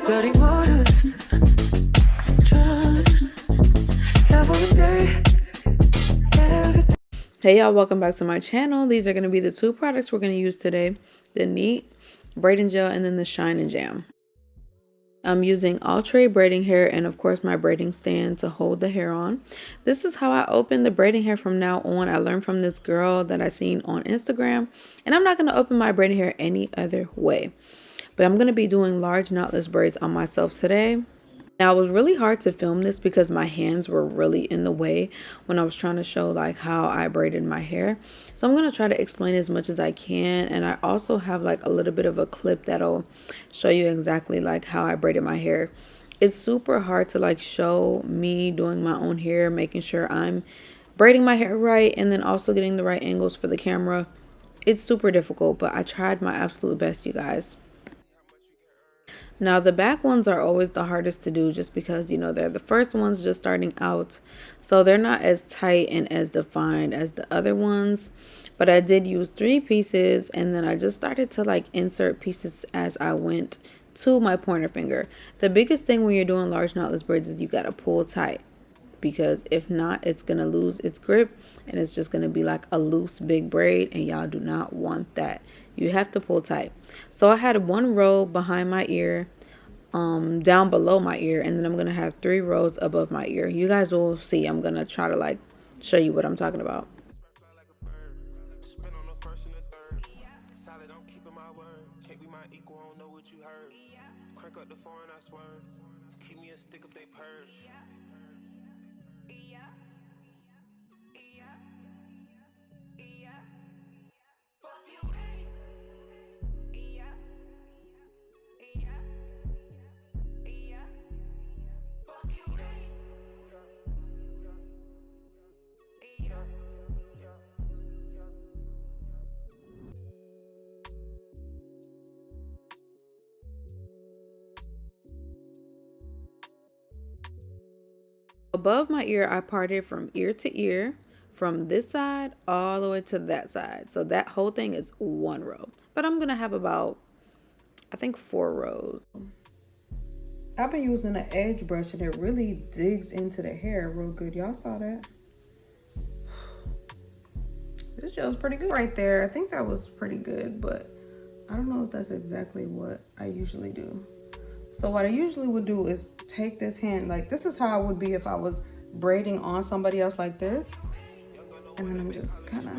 Bloody waters, drowning every day. Hey y'all, welcome back to my channel. These are going to be the two products we're going to use today. The Neat Braiding Gel and then the Shine and Jam. I'm using all-tray braiding hair and of course my braiding stand to hold the hair on. This is how I open the braiding hair from now on. I learned from this girl that I seen on Instagram, and I'm not going to open my braiding hair any other way. But I'm going to be doing large knotless braids on myself today. Now, it was really hard to film this because my hands were really in the way when I was trying to show like how I braided my hair. So I'm going to try to explain as much as I can. And I also have like a little bit of a clip that'll show you exactly like how I braided my hair. It's super hard to like show me doing my own hair, making sure I'm braiding my hair right, and then also getting the right angles for the camera. It's super difficult, but I tried my absolute best, you guys. Now the back ones are always the hardest to do just because, you know, they're the first ones just starting out. So they're not as tight and as defined as the other ones. But I did use 3 pieces, and then I just started to like insert pieces as I went to my pointer finger. The biggest thing when you're doing large knotless braids is you got to pull tight, because if not, it's going to lose its grip and it's just going to be like a loose big braid, and y'all do not want that. You have to pull tight. So I had 1 row behind my ear, down below my ear, and then I'm going to have 3 rows above my ear. You guys will see. I'm going to try to like show you what I'm talking about. Above my ear, I parted from ear to ear, from this side all the way to that side. So that whole thing is 1 row. But I'm going to have about, I think, 4 rows. I've been using an edge brush and it really digs into the hair real good. Y'all saw that? This gel's pretty good right there. I think that was pretty good, but I don't know if that's exactly what I usually do. So what I usually would do is take this hand, like this is how it would be if I was braiding on somebody else like this. And then I'm just kind of...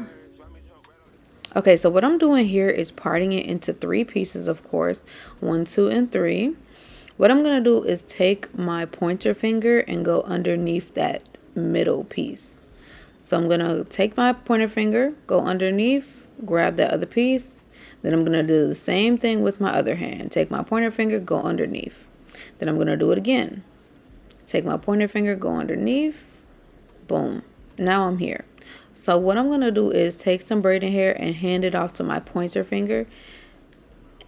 Okay, so what I'm doing here is parting it into 3 pieces, of course. 1, 2, and 3. What I'm going to do is take my pointer finger and go underneath that middle piece. So I'm going to take my pointer finger, go underneath, grab that other piece. Then I'm going to do the same thing with my other hand. Take my pointer finger, go underneath. Then I'm going to do it again. Take my pointer finger, go underneath. Boom. Now I'm here. So what I'm going to do is take some braiding hair and hand it off to my pointer finger.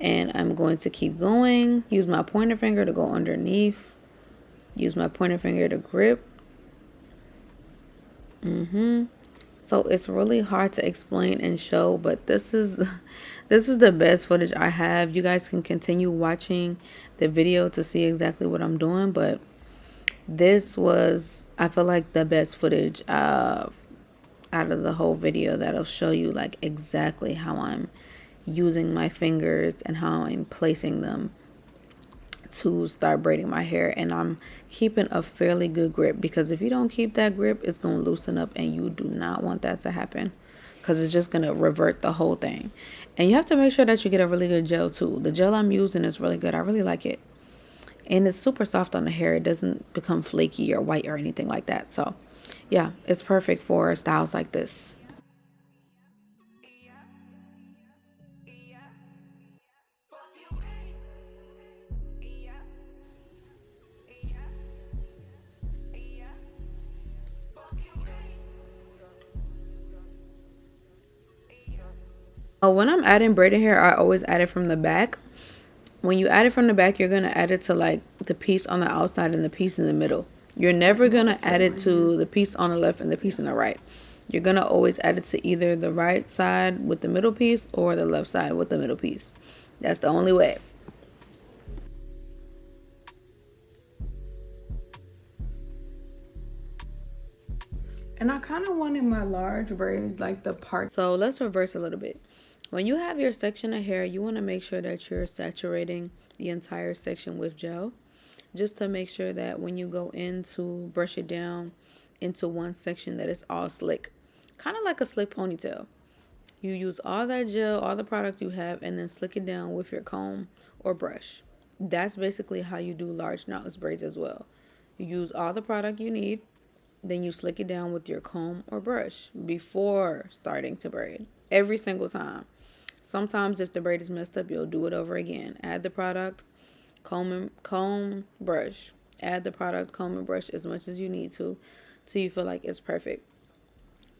And I'm going to keep going. Use my pointer finger to go underneath. Use my pointer finger to grip. So it's really hard to explain and show, but this is the best footage I have. You guys can continue watching the video to see exactly what I'm doing, but this was, I feel like, the best footage out of the whole video that'll show you like exactly how I'm using my fingers and how I'm placing them to start braiding my hair. And I'm keeping a fairly good grip, because if you don't keep that grip, it's going to loosen up, and you do not want that to happen, because it's just going to revert the whole thing. And you have to make sure that you get a really good gel too. The gel I'm using is really good. I really like it, and it's super soft on the hair. It doesn't become flaky or white or anything like that. So yeah, it's perfect for styles like this. When I'm adding braided hair, I always add it from the back. When you add it from the back, you're going to add it to like the piece on the outside and the piece in the middle. You're never going to add it to the piece on the left and the piece on the right. You're going to always add it to either the right side with the middle piece or the left side with the middle piece. That's the only way. And I kind of wanted my large braids, like the part. So let's reverse a little bit. When you have your section of hair, you want to make sure that you're saturating the entire section with gel, just to make sure that when you go in to brush it down into one section, that it's all slick, kind of like a slick ponytail. You use all that gel, all the product you have, and then slick it down with your comb or brush. That's basically how you do large knotless braids as well. You use all the product you need, then you slick it down with your comb or brush before starting to braid. Every single time. Sometimes if the braid is messed up, you'll do it over again. Add the product, comb, brush. Add the product, comb, and brush as much as you need to till you feel like it's perfect.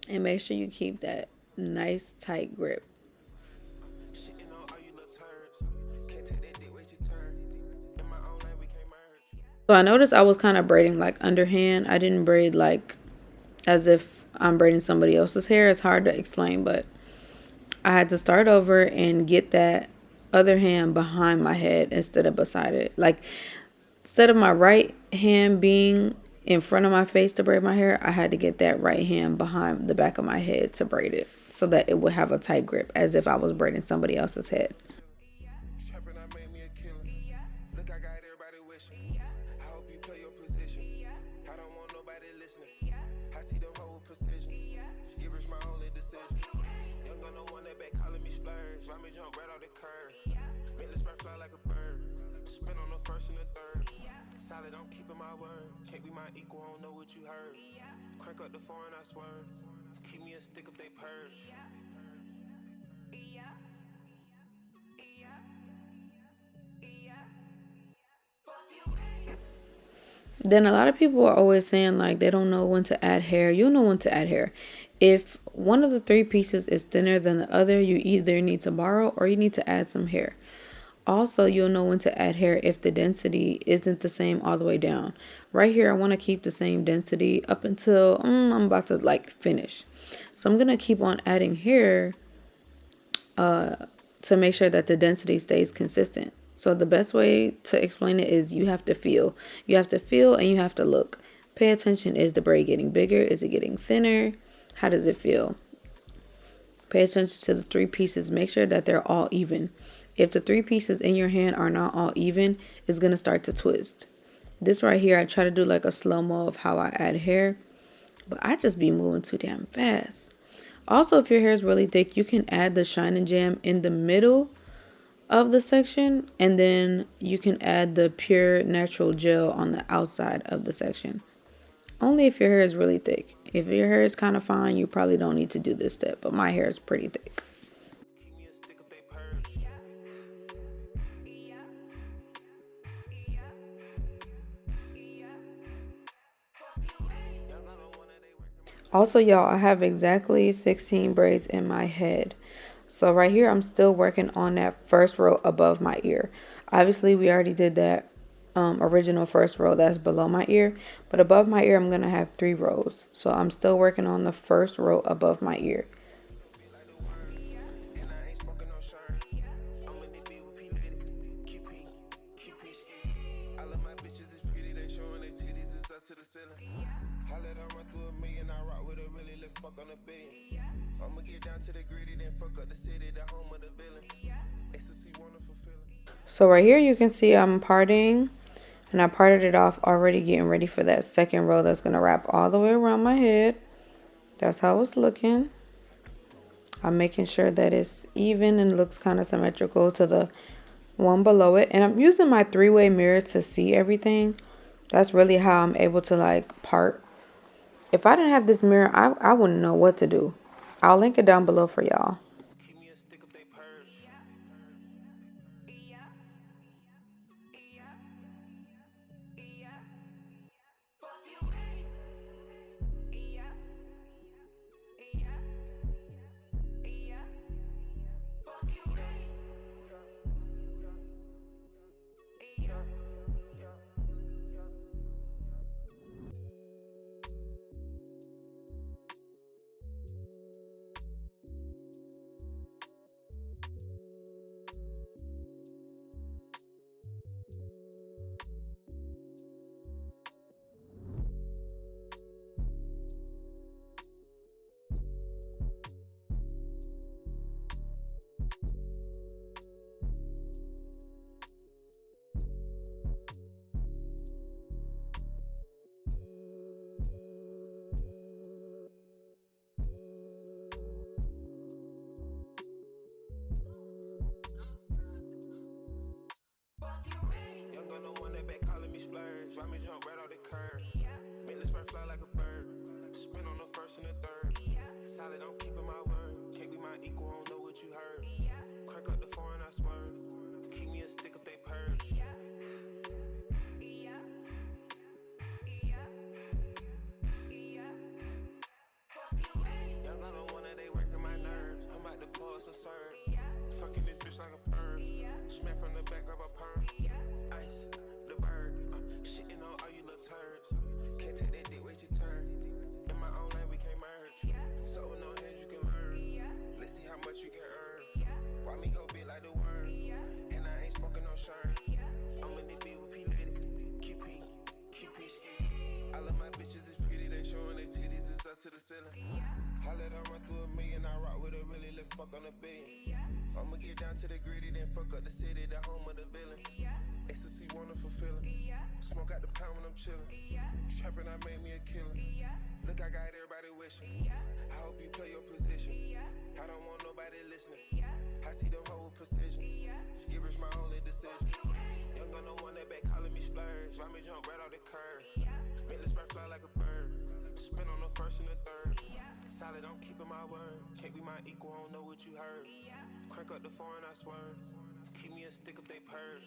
And make sure you keep that nice tight grip. So I noticed I was kind of braiding like underhand. I didn't braid like as if I'm braiding somebody else's hair. It's hard to explain, but I had to start over and get that other hand behind my head instead of beside it. Like, instead of my right hand being in front of my face to braid my hair, I had to get that right hand behind the back of my head to braid it so that it would have a tight grip as if I was braiding somebody else's head. I'm keeping my word. Can't be my equal, I don't know what you heard. Crank up the foreign, I swear. Keep me a stick if they purge. Then a lot of people are always saying like they don't know when to add hair. You'll know when to add hair. If one of the three pieces is thinner than the other, you either need to borrow or you need to add some hair. Also, you'll know when to add hair if the density isn't the same all the way down. Right here, I want to keep the same density up until I'm about to like finish. So I'm going to keep on adding hair to make sure that the density stays consistent. So the best way to explain it is you have to feel. You have to feel and you have to look. Pay attention. Is the braid getting bigger? Is it getting thinner? How does it feel? Pay attention to the three pieces. Make sure that they're all even. If the three pieces in your hand are not all even, it's going to start to twist. This right here, I try to do like a slow-mo of how I add hair, but I just be moving too damn fast. Also, if your hair is really thick, you can add the Shine and Jam in the middle of the section, and then you can add the pure natural gel on the outside of the section. Only if your hair is really thick. If your hair is kind of fine, you probably don't need to do this step, but my hair is pretty thick. Also, y'all, I have exactly 16 braids in my head. So right here, I'm still working on that first row above my ear. Obviously, we already did that original first row that's below my ear. But above my ear, I'm going to have 3 rows. So I'm still working on the first row above my ear. So right here you can see I'm parting, and I parted it off already, getting ready for that second row that's going to wrap all the way around my head. That's how it's looking. I'm making sure that it's even and looks kind of symmetrical to the one below it. And I'm using my 3-way mirror to see everything. That's really how I'm able to like part. If I didn't have this mirror, I wouldn't know what to do. I'll link it down below for y'all. fuck on a billion. I'ma get down to the gritty, then fuck up the city, the home of the villains. Ecstasy, wonderful feeling. Smoke out the pound when I'm chillin'. Trappin', I made me a killer. Look, I got everybody wishing. I hope you play your position. I don't want nobody listening. I see them whole precision. Give us my only decision. Young gun, no one that back calling me splurge. Ride me jump right off the curb. Make this right fly like a bird. Spin on the first and the third. Solid, I'm keeping my word. Can't be my equal, I don't know what you heard. Crank up the foreign, I swerve. Keep me a stick if they purge.